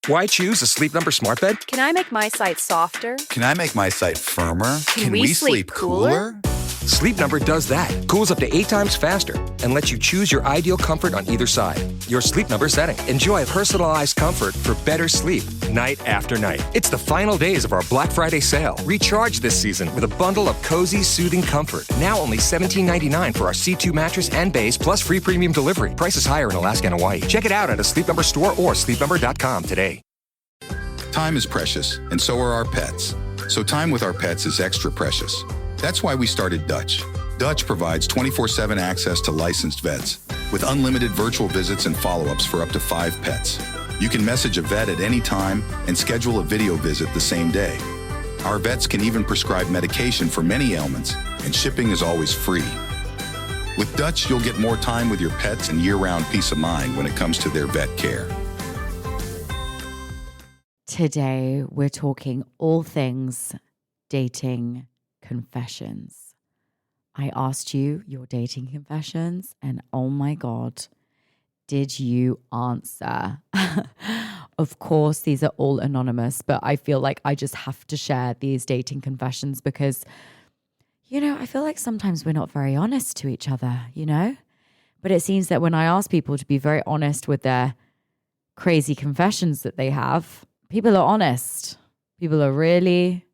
Why choose a Sleep Number smart bed? Can I make my site softer? Can I make my site firmer? Can we sleep cooler? Sleep Number does that. Cools up to 8 times faster and lets you choose your ideal comfort on either side. Your Sleep Number setting. Enjoy personalized comfort for better sleep night after night. It's the final days of our Black Friday sale. Recharge this season with a bundle of cozy, soothing comfort. Now only $17.99 for our C2 mattress and base, plus free premium delivery. Prices higher in Alaska and Hawaii. Check it out at a Sleep Number store or sleepnumber.com today. Time is precious, and so are our pets. So time with our pets is extra precious. That's why we started Dutch. Dutch provides 24/7 access to licensed vets with unlimited virtual visits and follow-ups for up to 5 pets. You can message a vet at any time and schedule a video visit the same day. Our vets can even prescribe medication for many ailments, and shipping is always free. With Dutch, you'll get more time with your pets and year-round peace of mind when it comes to their vet care. Today, we're talking all things dating confessions. I asked you your dating confessions, and oh my God, did you answer? Of course, these are all anonymous, but I feel like I just have to share these dating confessions because, I feel like sometimes we're not very honest to each other, But it seems that when I ask people to be very honest with their crazy confessions that they have, people are honest. People are really,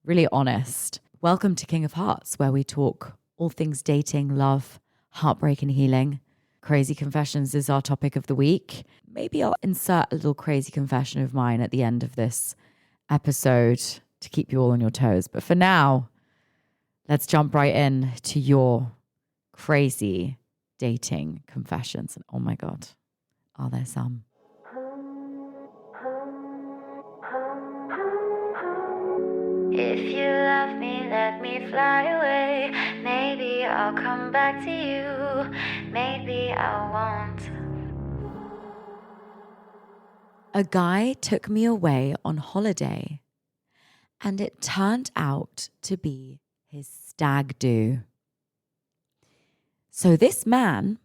really honest. Welcome to King of Hearts, where we talk all things dating, love, heartbreak, and healing. Crazy confessions is our topic of the week. Maybe I'll insert a little crazy confession of mine at the end of this episode to keep you all on your toes. But for now, let's jump right in to your crazy dating confessions. And oh my God, are there some? If you love me, let me fly away. Maybe I'll come back to you. Maybe I won't. A guy took me away on holiday, and it turned out to be his stag do. So this man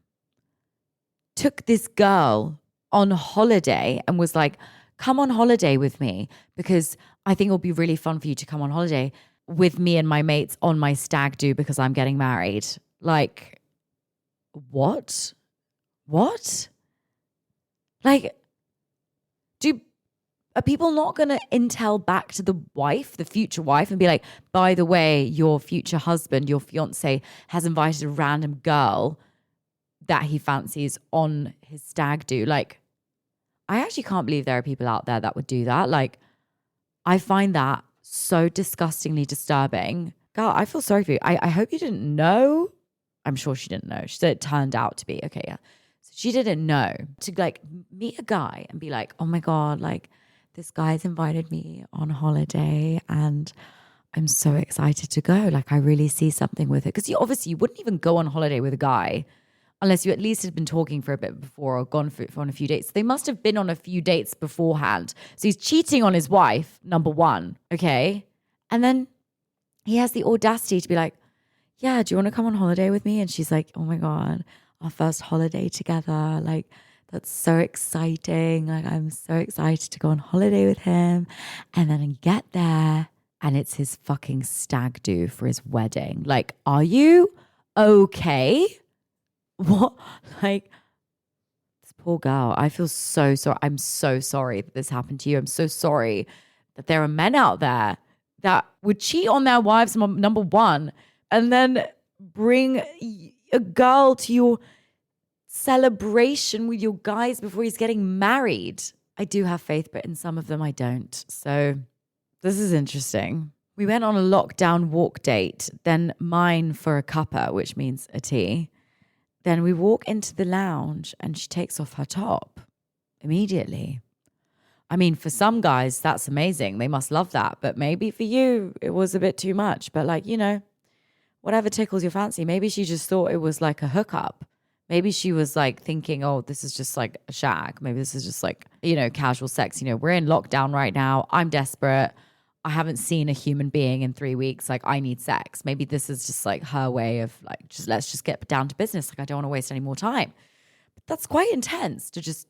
took this girl on holiday and was like, come on holiday with me because I think it'll be really fun for you to come on holiday with me and my mates on my stag do because I'm getting married. Like, what? What? Like, are people not going to intel back to the wife, the future wife, and be like, by the way, your future husband, your fiance has invited a random girl that he fancies on his stag do? Like, I actually can't believe there are people out there that would do that. Like, I find that so disgustingly disturbing. God, I feel sorry for you. I hope you didn't know. I'm sure she didn't know. She said it turned out to be. Okay, yeah. So she didn't know. To like meet a guy and be like, oh my God, like this guy's invited me on holiday and I'm so excited to go. Like I really see something with it. Because you wouldn't even go on holiday with a guy unless you at least had been talking for a bit before or gone for on a few dates. They must have been on a few dates beforehand. So he's cheating on his wife, number one, okay? And then he has the audacity to be like, yeah, do you want to come on holiday with me? And she's like, oh my God, our first holiday together. Like, that's so exciting. Like, I'm so excited to go on holiday with him. And then I get there and it's his fucking stag do for his wedding. Like, are you okay? What? Like, this poor girl. I feel so sorry. I'm so sorry that this happened to you. I'm so sorry that there are men out there that would cheat on their wives, number one, and then bring a girl to your celebration with your guys before he's getting married. I do have faith, but in some of them I don't. So this is interesting. We went on a lockdown walk date, then mine for a cuppa, which means a tea. Then we walk into the lounge and she takes off her top immediately. I mean, for some guys, that's amazing. They must love that. But maybe for you, it was a bit too much. But like, whatever tickles your fancy. Maybe she just thought it was like a hookup. Maybe she was like thinking, oh, this is just like a shag. Maybe this is just like, casual sex. We're in lockdown right now. I'm desperate. I haven't seen a human being in 3 weeks. Like, I need sex. Maybe this is just like her way of like, let's just get down to business. Like, I don't want to waste any more time. But that's quite intense to just,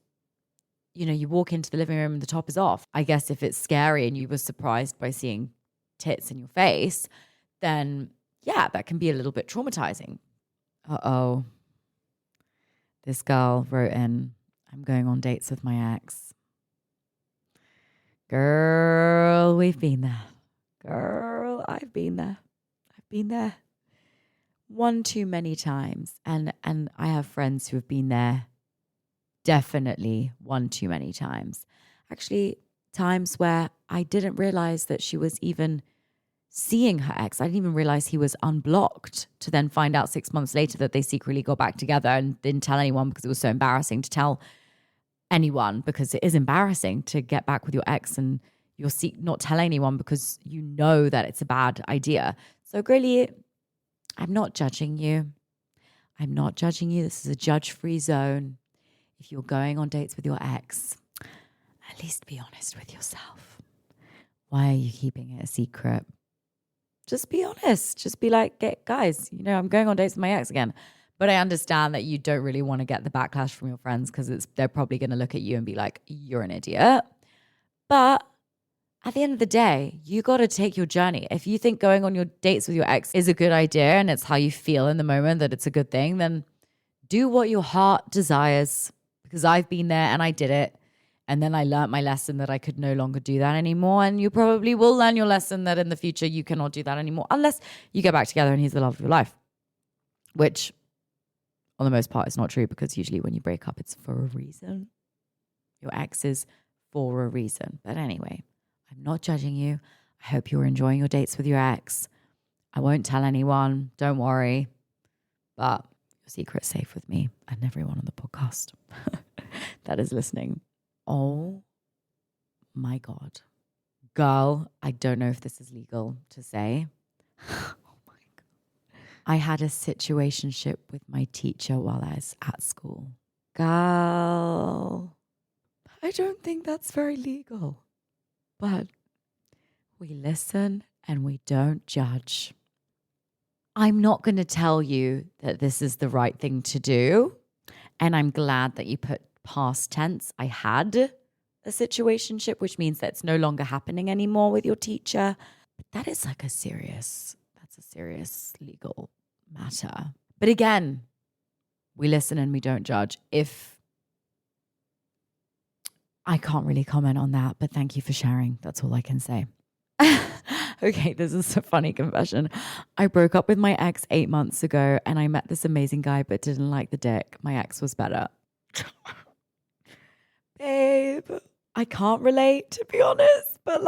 you walk into the living room and the top is off. I guess if it's scary and you were surprised by seeing tits in your face, then yeah, that can be a little bit traumatizing. Uh-oh. This girl wrote in, I'm going on dates with my ex. Girl, we've been there. Girl, I've been there. I've been there one too many times. And I have friends who have been there definitely one too many times. Actually, times where I didn't realize that she was even seeing her ex. I didn't even realize he was unblocked, to then find out 6 months later that they secretly got back together and didn't tell anyone because it was so embarrassing to tell anyone, because it is embarrassing to get back with your ex and you'll not tell anyone because you know that it's a bad idea. So really, I'm not judging you. I'm not judging you. This is a judge-free zone. If you're going on dates with your ex, at least be honest with yourself. Why are you keeping it a secret? Just be honest. Just be like, guys, I'm going on dates with my ex again. But I understand that you don't really want to get the backlash from your friends because they're probably going to look at you and be like, you're an idiot. But at the end of the day, you got to take your journey. If you think going on your dates with your ex is a good idea and it's how you feel in the moment that it's a good thing, then do what your heart desires. Because I've been there and I did it. And then I learned my lesson that I could no longer do that anymore. And you probably will learn your lesson that in the future you cannot do that anymore unless you get back together and he's the love of your life. Which, on the most part, is not true, because usually when you break up, it's for a reason. Your ex is for a reason. But anyway, I'm not judging you. I hope you're enjoying your dates with your ex. I won't tell anyone. Don't worry. But your secret's safe with me and everyone on the podcast that is listening. Oh my God. Girl, I don't know if this is legal to say. Oh my God. I had a situationship with my teacher while I was at school. Girl, I don't think that's very legal. But we listen and we don't judge. I'm not going to tell you that this is the right thing to do. And I'm glad that you put past tense. I had a situationship, which means that it's no longer happening anymore with your teacher. But that is like a serious legal matter. But again, we listen and we don't judge. I can't really comment on that, but thank you for sharing. That's all I can say. Okay, this is a funny confession. I broke up with my ex 8 months ago and I met this amazing guy but didn't like the dick. My ex was better. Babe, I can't relate, to be honest, but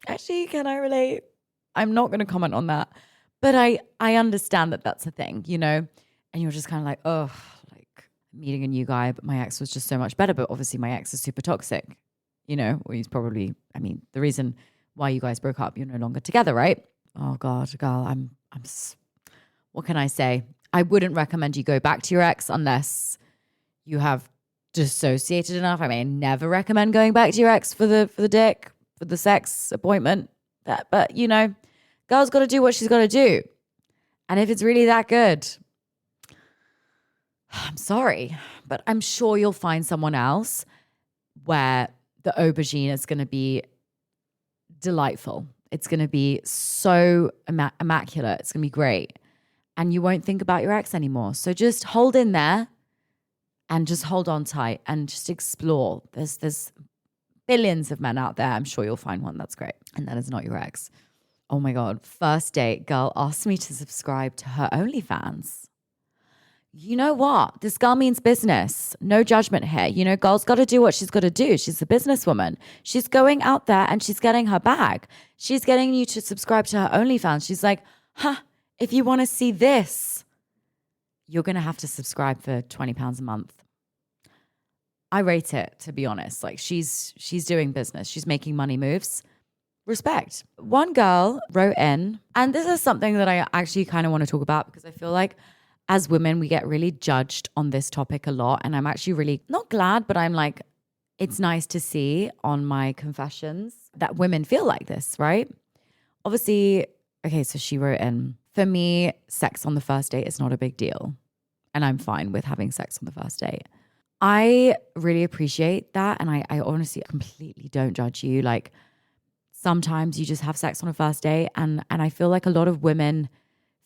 actually, can I relate? I'm not going to comment on that, but I understand that that's a thing, and you're just kind of like, oh, meeting a new guy, but my ex was just so much better. But obviously my ex is super toxic, or he's probably, the reason why you guys broke up, you're no longer together, right? Oh God, girl, what can I say? I wouldn't recommend you go back to your ex unless you have dissociated enough. I never recommend going back to your ex for the dick, for the sex appointment. But girl's got to do what she's got to do. And if it's really that good, I'm sorry, but I'm sure you'll find someone else where the aubergine is going to be delightful. It's going to be so immaculate. It's going to be great. And you won't think about your ex anymore. So just hold in there and just hold on tight and just explore. There's billions of men out there. I'm sure you'll find one that's great. And that is not your ex. Oh my God. First date, girl asked me to subscribe to her OnlyFans. You know what? This girl means business. No judgment here. Girl's got to do what she's got to do. She's a businesswoman. She's going out there and she's getting her bag. She's getting you to subscribe to her OnlyFans. She's like, if you want to see this, you're going to have to subscribe for £20 a month. I rate it, to be honest. She's doing business. She's making money moves. Respect. One girl wrote in, and this is something that I actually kind of want to talk about because I feel like as women, we get really judged on this topic a lot. And I'm actually really not glad, but I'm like, it's nice to see on my confessions that women feel like this, right? Obviously, okay, so she wrote in, for me, sex on the first date is not a big deal. And I'm fine with having sex on the first date. I really appreciate that. And I honestly completely don't judge you. Like sometimes you just have sex on a first date. And I feel like a lot of women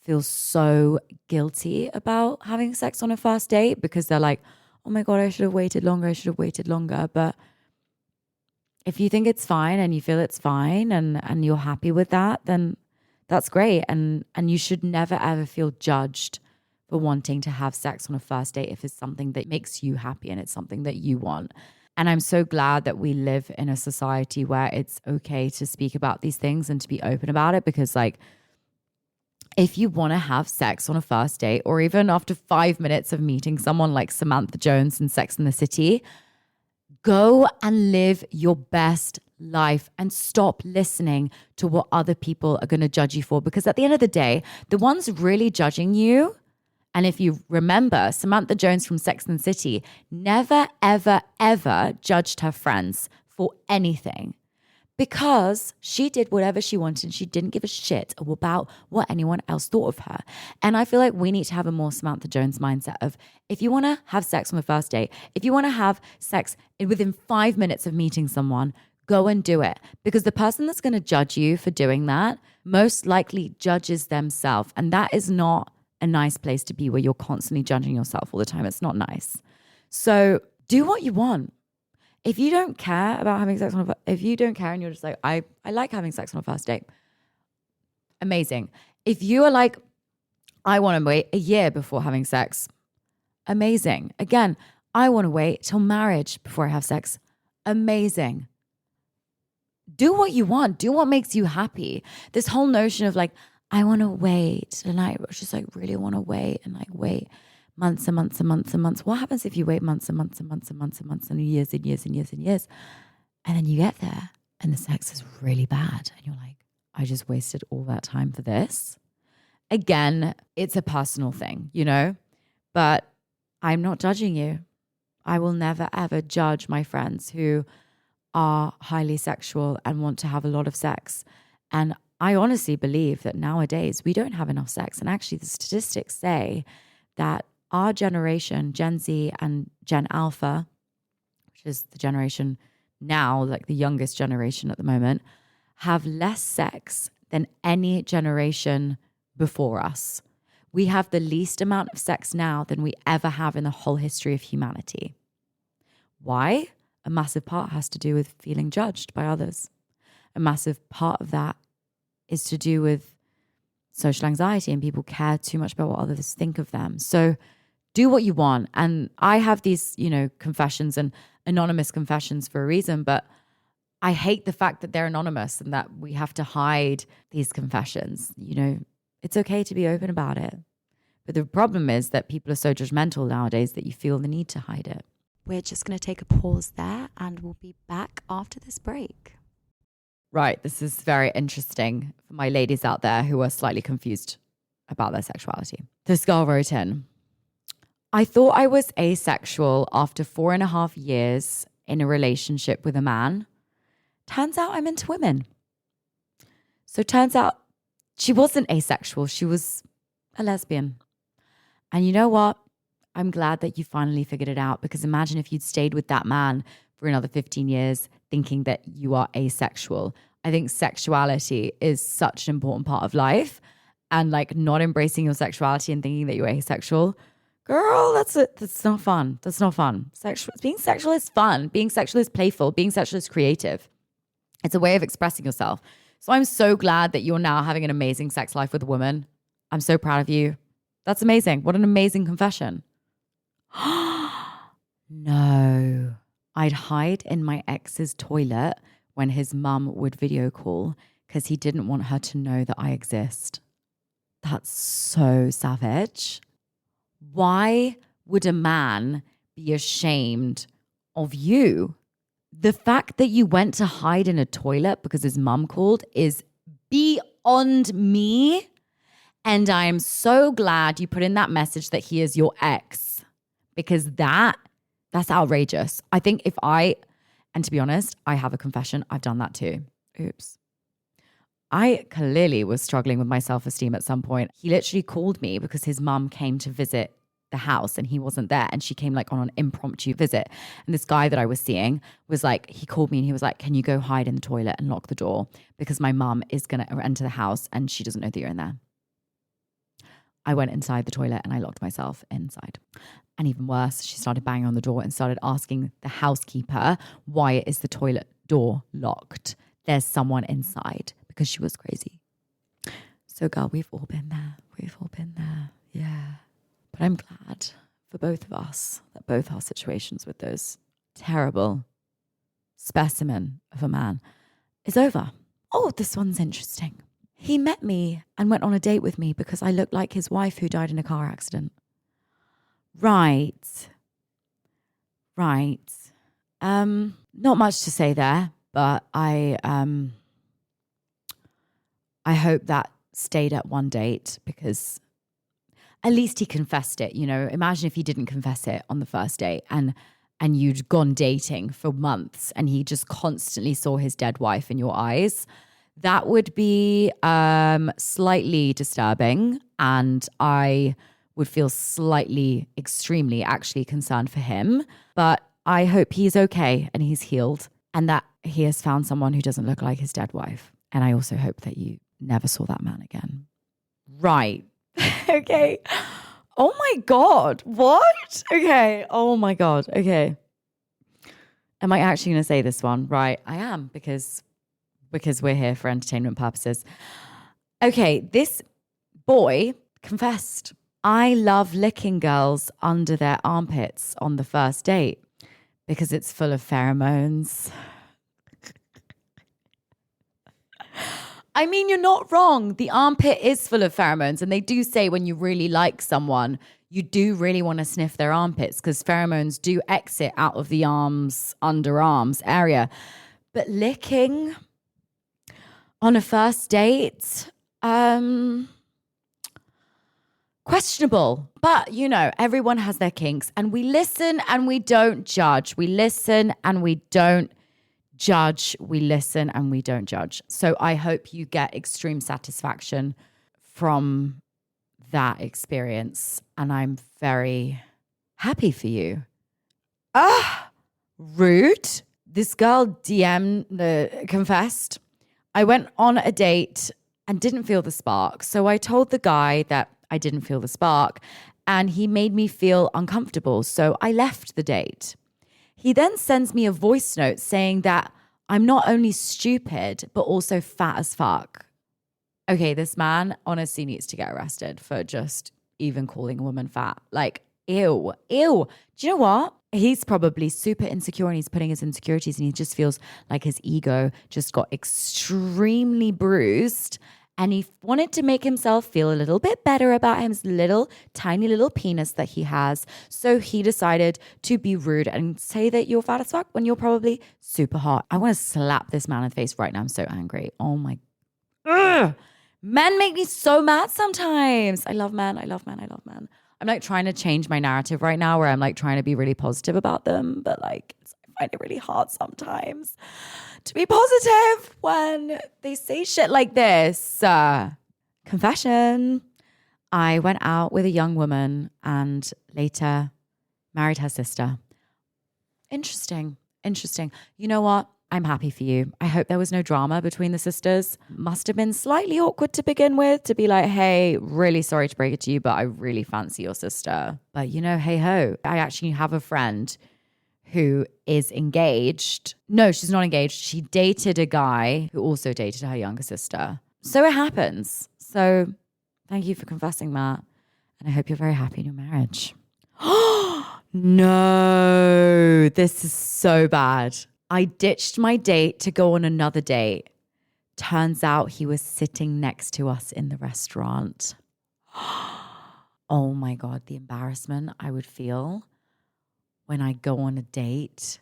feel so guilty about having sex on a first date because they're like, oh my God, I should have waited longer. I should have waited longer. But if you think it's fine and you feel it's fine and you're happy with that, then that's great. And you should never ever feel judged for wanting to have sex on a first date if it's something that makes you happy and it's something that you want. And I'm so glad that we live in a society where it's okay to speak about these things and to be open about it, because like if you want to have sex on a first date or even after 5 minutes of meeting someone like Samantha Jones in Sex and the City, go and live your best life and stop listening to what other people are going to judge you for. Because at the end of the day, the ones really judging you, and if you remember, Samantha Jones from Sex and the City never, ever, ever judged her friends for anything because she did whatever she wanted and she didn't give a shit about what anyone else thought of her. And I feel like we need to have a more Samantha Jones mindset of, if you want to have sex on the first date, if you want to have sex within 5 minutes of meeting someone, go and do it. Because the person that's going to judge you for doing that most likely judges themselves. And that is not a nice place to be, where you're constantly judging yourself all the time. It's not nice. So do what you want. If you don't care about having sex if you don't care and you're just like, I like having sex on a first date, amazing. If you are like, I want to wait a year before having sex, amazing. Again, I want to wait till marriage before I have sex, amazing. Do what you want. Do what makes you happy. This whole notion of like, I want to wait, and I just like really want to wait and like wait months and months and months and months. What happens if you wait months and months and months and months and months and years and years and years and years, and then you get there and the sex is really bad and you're like, I just wasted all that time for this? Again, it's a personal thing, you know, but I'm not judging you. I will never ever judge my friends who are highly sexual and want to have a lot of sex. And I honestly believe that nowadays we don't have enough sex. And actually the statistics say that our generation, Gen Z and Gen Alpha, which is the generation now, like the youngest generation at the moment, have less sex than any generation before us. We have the least amount of sex now than we ever have in the whole history of humanity. Why? A massive part has to do with feeling judged by others. A massive part of that is to do with social anxiety, and people care too much about what others think of them. So do what you want. And I have these, you know, confessions and anonymous confessions for a reason, but I hate the fact that they're anonymous and that we have to hide these confessions. You know, it's okay to be open about it. But the problem is that people are so judgmental nowadays that you feel the need to hide it. We're just going to take a pause there and we'll be back after this break. Right. This is very interesting for my ladies out there who are slightly confused about their sexuality. This girl wrote in, I thought I was asexual after 4.5 years in a relationship with a man. Turns out I'm into women. So turns out she wasn't asexual. She was a lesbian. And you know what? I'm glad that you finally figured it out, because imagine if you'd stayed with that man for another 15 years thinking that you are asexual. I think sexuality is such an important part of life, and like not embracing your sexuality and thinking that you're asexual, girl, that's not fun. That's not fun. Being sexual is fun. Being sexual is playful. Being sexual is creative. It's a way of expressing yourself. So I'm so glad that you're now having an amazing sex life with a woman. I'm so proud of you. That's amazing. What an amazing confession. No. I'd hide in my ex's toilet when his mum would video call because he didn't want her to know that I exist. That's so savage. Why would a man be ashamed of you? The fact that you went to hide in a toilet because his mum called is beyond me. And I am so glad you put in that message that he is your ex, because that's outrageous. I think and to be honest, I have a confession. I've done that too. Oops. I clearly was struggling with my self-esteem at some point. He literally called me because his mum came to visit the house and he wasn't there. And she came like on an impromptu visit. And this guy that I was seeing was like, he called me and he was like, can you go hide in the toilet and lock the door? Because my mum is going to enter the house and she doesn't know that you're in there. I went inside the toilet and I locked myself inside. And even worse, she started banging on the door and started asking the housekeeper, why is the toilet door locked? There's someone inside, because she was crazy. So girl, we've all been there. We've all been there. Yeah. But I'm glad for both of us that both our situations with those terrible specimen of a man is over. Oh, this one's interesting. He met me and went on a date with me because I looked like his wife who died in a car accident. Right. Not much to say there, but I hope that stayed at one date because at least he confessed it. You know, imagine if he didn't confess it on the first date and you'd gone dating for months and he just constantly saw his dead wife in your eyes. That would be slightly disturbing, and I would feel slightly, extremely actually concerned for him. But I hope he's okay and he's healed and that he has found someone who doesn't look like his dead wife. And I also hope that you never saw that man again. Right. Okay. Oh my God. What? Okay. Oh my God. Okay. Am I actually going to say this one? Right. I am because we're here for entertainment purposes. Okay. This boy confessed. I love licking girls under their armpits on the first date because it's full of pheromones. I mean, you're not wrong. The armpit is full of pheromones. And they do say when you really like someone, you do really want to sniff their armpits because pheromones do exit out of the arms, underarms area. But licking on a first date, questionable. But, you know, everyone has their kinks. And we listen and we don't judge. We listen and we don't judge. We listen and we don't judge. So I hope you get extreme satisfaction from that experience. And I'm very happy for you. Rude. This girl confessed. I went on a date and didn't feel the spark. So I told the guy that I didn't feel the spark and he made me feel uncomfortable. So I left the date. He then sends me a voice note saying that I'm not only stupid, but also fat as fuck. Okay, this man honestly needs to get arrested for just even calling a woman fat. Like, ew. Do you know what? He's probably super insecure and he's putting his insecurities and he just feels like his ego just got extremely bruised. And he wanted to make himself feel a little bit better about his little, tiny little penis that he has. So he decided to be rude and say that you're fat as fuck when you're probably super hot. I want to slap this man in the face right now. I'm so angry. Oh my. Ugh. Men make me so mad sometimes. I love men. I'm like trying to change my narrative right now where I'm like trying to be really positive about them. But like, I find it really hard sometimes to be positive when they say shit like this. Confession. I went out with a young woman and later married her sister. Interesting. You know what? I'm happy for you. I hope there was no drama between the sisters. Must have been slightly awkward to begin with, to be like, hey, really sorry to break it to you, but I really fancy your sister. But you know, hey ho, I actually have a friend who is engaged. No, she's not engaged. She dated a guy who also dated her younger sister. So it happens. So thank you for confessing that. And I hope you're very happy in your marriage. No, this is so bad. I ditched my date to go on another date. Turns out he was sitting next to us in the restaurant. Oh my God, the embarrassment I would feel when I go on a date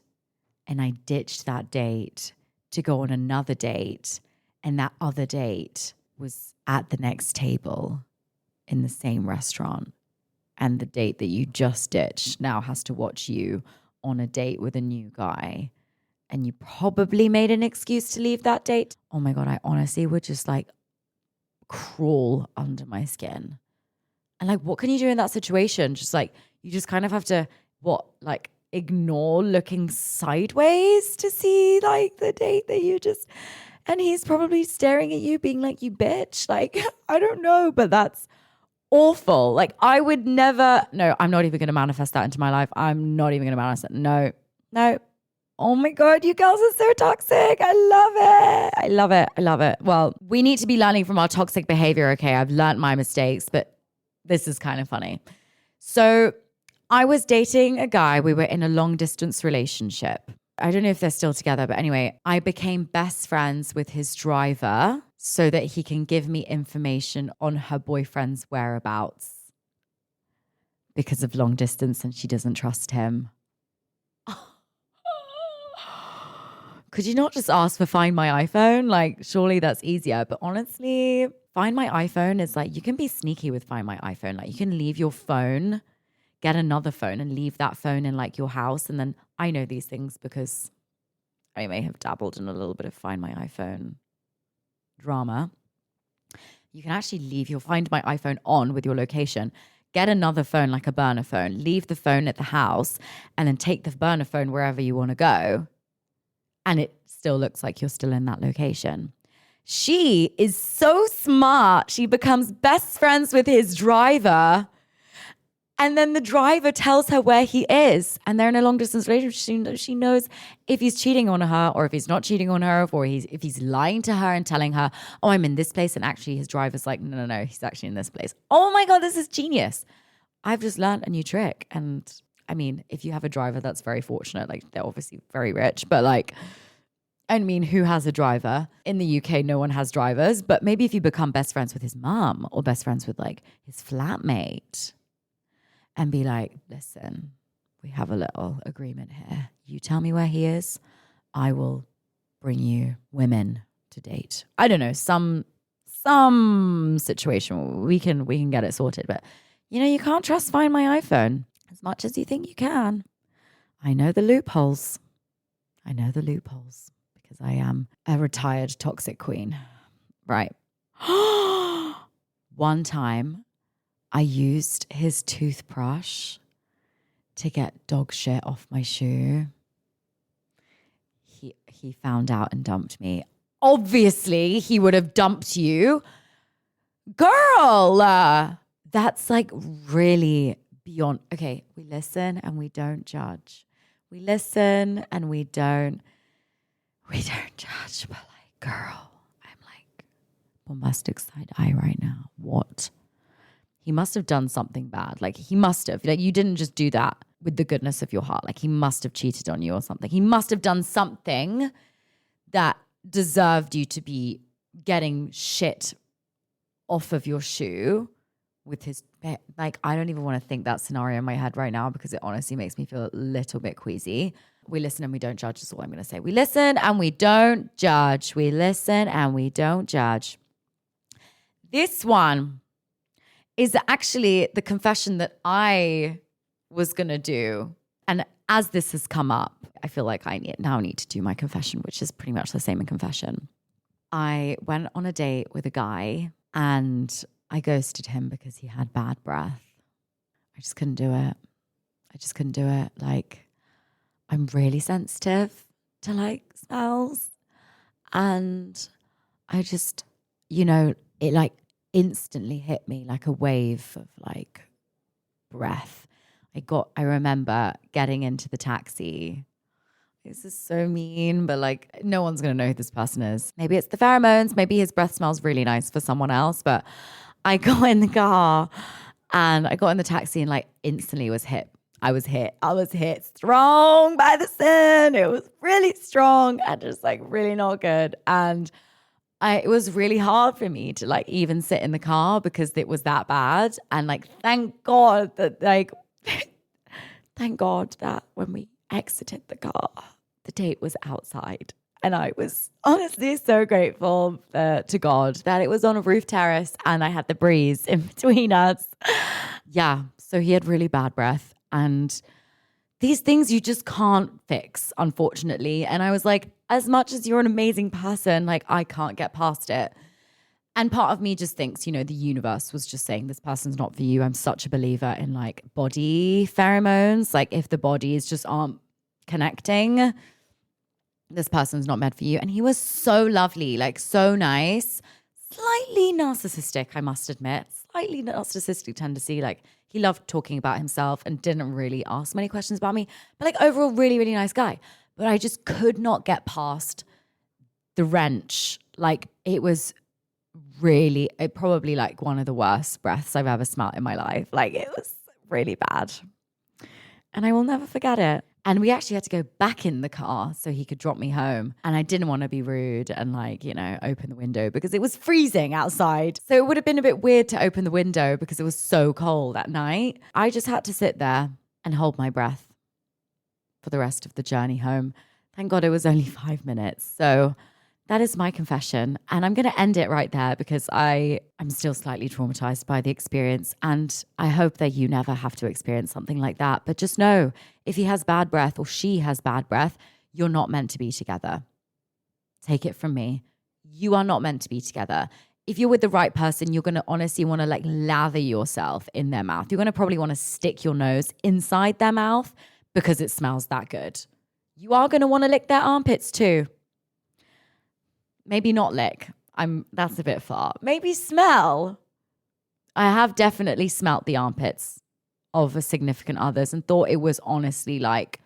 and I ditched that date to go on another date and that other date was at the next table in the same restaurant and the date that you just ditched now has to watch you on a date with a new guy and you probably made an excuse to leave that date. Oh my God, I honestly would just like crawl under my skin. And And like, what can you do in that situation? Just like, you just kind of have to, ignore looking sideways to see like the date that you just, and he's probably staring at you being like, you bitch. Like, I don't know, but that's awful. Like, I would never, no, I'm not even going to manifest that into my life. I'm not even going to manifest it. No. Oh my God, you girls are so toxic. I love it. Well, we need to be learning from our toxic behavior. Okay, I've learned my mistakes, but this is kind of funny. So I was dating a guy. We were in a long distance relationship. I don't know if they're still together, but anyway, I became best friends with his driver so that he can give me information on her boyfriend's whereabouts because of long distance and she doesn't trust him. Could you not just ask for Find My iPhone? Like, surely that's easier. But honestly, Find My iPhone is like, you can be sneaky with Find My iPhone. Like, you can leave your phone, get another phone and leave that phone in like your house. And then I know these things because I may have dabbled in a little bit of Find My iPhone drama. You can actually leave your Find My iPhone on with your location. Get another phone, like a burner phone. Leave the phone at the house and then take the burner phone wherever you want to go. And it still looks like you're still in that location. She is so smart. She becomes best friends with his driver. And then the driver tells her where he is. And they're in a long distance relationship. She knows if he's cheating on her or if he's not cheating on her or if he's lying to her and telling her, oh, I'm in this place. And actually his driver's like, no, he's actually in this place. Oh my God, this is genius. I've just learned a new trick. And I mean, if you have a driver, that's very fortunate. Like, they're obviously very rich, but like, I mean, who has a driver? In the UK, no one has drivers, but maybe if you become best friends with his mom or best friends with like his flatmate and be like, listen, we have a little agreement here. You tell me where he is. I will bring you women to date. I don't know, some situation we can get it sorted, but you know, you can't trust Find My iPhone as much as you think you can. I know the loopholes because I am a retired toxic queen. Right. One time I used his toothbrush to get dog shit off my shoe. He found out and dumped me. Obviously, he would have dumped you. Girl, that's like really beyond. Okay, we listen and we don't judge. We listen and we don't judge. But like, girl, I'm like bombastic side eye right now. What? He must have done something bad. Like, he must have. Like, you didn't just do that with the goodness of your heart. Like, he must have cheated on you or something. He must have done something that deserved you to be getting shit off of your shoe with his, like, I don't even want to think that scenario in my head right now because it honestly makes me feel a little bit queasy. We listen and we don't judge is all I'm going to say. We listen and we don't judge. We listen and we don't judge. This one is actually the confession that I was going to do. And as this has come up, I feel like I now need to do my confession, which is pretty much the same in confession. I went on a date with a guy and I ghosted him because he had bad breath. I just couldn't do it. Like, I'm really sensitive to like smells. And I just, it like instantly hit me like a wave of like breath. I remember getting into the taxi. This is so mean, but like no one's going to know who this person is. Maybe it's the pheromones. Maybe his breath smells really nice for someone else. But I got in the car and I got in the taxi and like instantly was hit. I was hit strong by the sun. It was really strong and just like really not good. And it was really hard for me to like even sit in the car because it was that bad. And like, thank God that when we exited the car, the date was outside. And I was honestly so grateful to God that it was on a roof terrace and I had the breeze in between us. Yeah, so he had really bad breath. And these things you just can't fix, unfortunately. And I was like, as much as you're an amazing person, like I can't get past it. And part of me just thinks, you know, the universe was just saying this person's not for you. I'm such a believer in like body pheromones. Like if the bodies just aren't connecting, this person's not meant for you. And he was so lovely, like so nice, slightly narcissistic, I must admit, slightly narcissistic tendency. Like he loved talking about himself and didn't really ask many questions about me, but like overall really, really nice guy. But I just could not get past the wrench. Like it was really, probably like one of the worst breaths I've ever smelled in my life. Like it was really bad. And I will never forget it. And we actually had to go back in the car so he could drop me home. And I didn't want to be rude and like, you know, open the window because it was freezing outside. So it would have been a bit weird to open the window because it was so cold at night. I just had to sit there and hold my breath for the rest of the journey home. Thank God it was only 5 minutes. So that is my confession. And I'm going to end it right there because I'm still slightly traumatized by the experience. And I hope that you never have to experience something like that. But just know, if he has bad breath or she has bad breath, you're not meant to be together. Take it from me. You are not meant to be together. If you're with the right person, you're going to honestly want to like lather yourself in their mouth. You're going to probably want to stick your nose inside their mouth because it smells that good. You are going to want to lick their armpits too. Maybe not lick. That's a bit far. Maybe smell. I have definitely smelt the armpits of a significant others and thought it was honestly like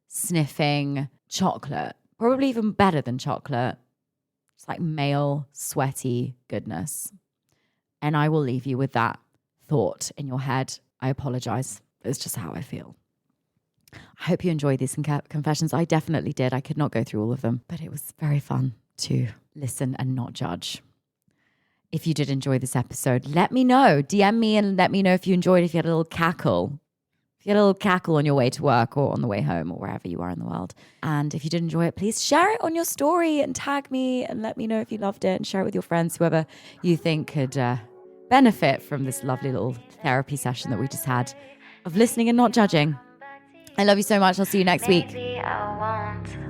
sniffing chocolate. Probably even better than chocolate. It's like male, sweaty goodness. And I will leave you with that thought in your head. I apologize. It's just how I feel. I hope you enjoyed these confessions. I definitely did. I could not go through all of them, but it was very fun to listen and not judge. If you did enjoy this episode, let me know. DM me and let me know if you enjoyed, if you had a little cackle. If you had a little cackle on your way to work or on the way home or wherever you are in the world. And if you did enjoy it, please share it on your story and tag me and let me know if you loved it and share it with your friends, whoever you think could benefit from this lovely little therapy session that we just had of listening and not judging. I love you so much. I'll see you next week. Maybe I won't.